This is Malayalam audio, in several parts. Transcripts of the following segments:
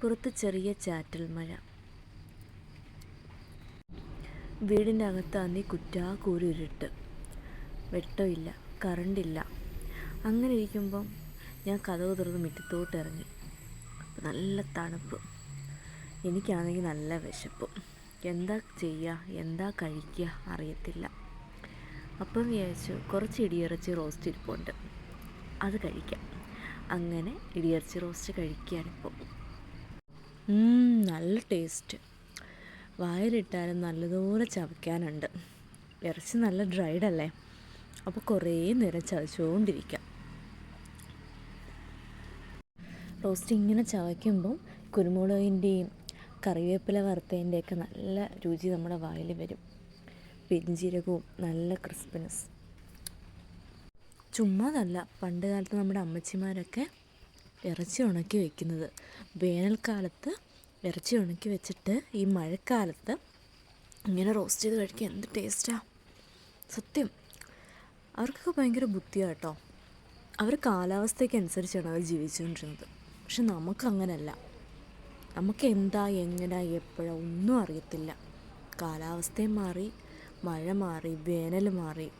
പുറത്ത് ചെറിയ ചാറ്റൽ മഴ. വീടിൻ്റെ അകത്താന്നി കുറ്റാക്കൂരി ഇരുട്ട്. വെട്ടമില്ല, കറണ്ടില്ല. അങ്ങനെ ഇരിക്കുമ്പം ഞാൻ കതക് തുറന്ന് മുറ്റത്തോട്ട് ഇറങ്ങി. നല്ല തണുപ്പ്. എനിക്കാണെങ്കിൽ നല്ല വിശപ്പ്. എന്താ ചെയ്യുക, എന്താ കഴിക്കുക അറിയത്തില്ല. അപ്പം വിചാരിച്ചു കുറച്ച് ഇടിയിറച്ചി റോസ്റ്റ് ഇരിപ്പുണ്ട്, അത് കഴിക്കാം. അങ്ങനെ ഇടിയിറച്ചി റോസ്റ്റ് കഴിക്കുകയാണിപ്പോൾ. നല്ല ടേസ്റ്റ്. വായിലിട്ടാലും നല്ലതുപോലെ ചവയ്ക്കാനുണ്ട്. ഇറച്ചി നല്ല ഡ്രൈഡ് അല്ലേ, അപ്പോൾ കുറേ നേരം ചവച്ചുകൊണ്ടിരിക്കാം. റോസ്റ്റ് ഇങ്ങനെ ചവയ്ക്കുമ്പം കുരുമുളകിൻ്റെയും കറിവേപ്പില വറുത്തതിൻ്റെയൊക്കെ നല്ല രുചി നമ്മുടെ വായിൽ വരും. പെരിഞ്ജീരകവും നല്ല ക്രിസ്പിനെസ്. ചുമ്മാതല്ല, പണ്ട് കാലത്ത് നമ്മുടെ അമ്മച്ചിമാരൊക്കെ ഇറച്ചി ഉണക്കി വയ്ക്കുന്നത്. വേനൽക്കാലത്ത് ഇറച്ചി ഉണക്കി വെച്ചിട്ട് ഈ മഴക്കാലത്ത് ഇങ്ങനെ റോസ്റ്റ് ചെയ്ത് കഴിക്കാൻ എന്ത് ടേസ്റ്റാണ്. സത്യം, അവർക്കൊക്കെ ഭയങ്കര ബുദ്ധിയാണ് കേട്ടോ. അവർ കാലാവസ്ഥയ്ക്ക് അനുസരിച്ചാണ് അവർ ജീവിച്ചുകൊണ്ടിരുന്നത്. പക്ഷെ നമുക്കങ്ങനല്ല. നമുക്ക് എന്താ, എങ്ങനെ, എപ്പോഴാണ് ഒന്നും അറിയത്തില്ല. കാലാവസ്ഥയും മാറി, മഴ മാറി, വേനൽ മാറി.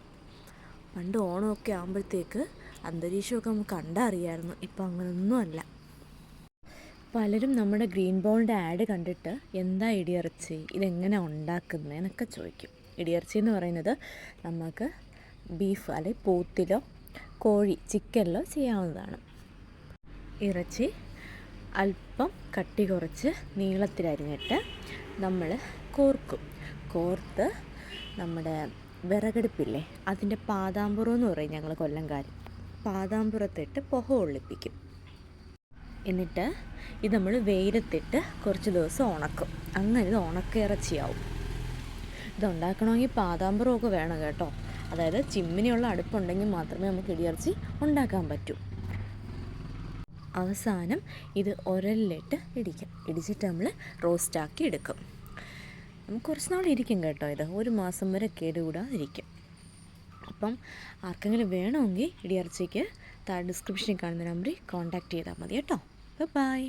പണ്ട് ഓണമൊക്കെ ആകുമ്പോഴത്തേക്ക് അന്തരീക്ഷമൊക്കെ നമുക്ക് കണ്ടറിയാമായിരുന്നു. ഇപ്പം അങ്ങനെയൊന്നും അല്ല. പലരും നമ്മുടെ ഗ്രീൻ ബോളിൻ്റെ ആഡ് കണ്ടിട്ട് എന്താ ഇടിയിറച്ചി, ഇതെങ്ങനെ ഉണ്ടാക്കുന്നത് എന്നൊക്കെ ചോദിക്കും. ഇടിയിറച്ചി എന്ന് പറയുന്നത് നമുക്ക് ബീഫ് അല്ലെങ്കിൽ പോത്തിലോ കോഴി ചിക്കനിലോ ചെയ്യാവുന്നതാണ്. ഇറച്ചി അല്പം കട്ടി കുറച്ച് നീളത്തിലരിഞ്ഞിട്ട് നമ്മൾ കോർത്ത് നമ്മുടെ വിറകടുപ്പില്ലേ, അതിൻ്റെ പാതാമ്പുറം എന്ന് പറയും ഞങ്ങൾ കൊല്ലംകാർ. പാതാമ്പുറത്തിട്ട് പുക ഒളിപ്പിക്കും. എന്നിട്ട് ഇത് നമ്മൾ വെയിലത്തിട്ട് കുറച്ച് ദിവസം ഉണക്കും. അങ്ങനെ ഇത് ഉണക്ക ഇറച്ചിയാവും. ഇതുണ്ടാക്കണമെങ്കിൽ പാതാമ്പുറമൊക്കെ വേണം കേട്ടോ. അതായത് ചിമ്മിനിയുള്ള അടുപ്പുണ്ടെങ്കിൽ മാത്രമേ നമുക്ക് ഇടിയിറച്ചി ഉണ്ടാക്കാൻ പറ്റൂ. അവസാനം ഇത് ഉരലിലിട്ട് ഇടിച്ചിട്ട് നമ്മൾ റോസ്റ്റാക്കി എടുക്കും. നമുക്ക് കുറച്ച് നാൾ ഇരിക്കും കേട്ടോ. ഇത് 1 മാസം വരെ കേടുകൂടാതിരിക്കും. അപ്പം ആർക്കെങ്കിലും വേണമെങ്കിൽ ഇടിയിറച്ചിക്ക് താഴെ ഡിസ്ക്രിപ്ഷനിൽ കാണുന്ന നമ്പറിൽ കോൺടാക്റ്റ് ചെയ്താൽ മതി കേട്ടോ. ബൈ.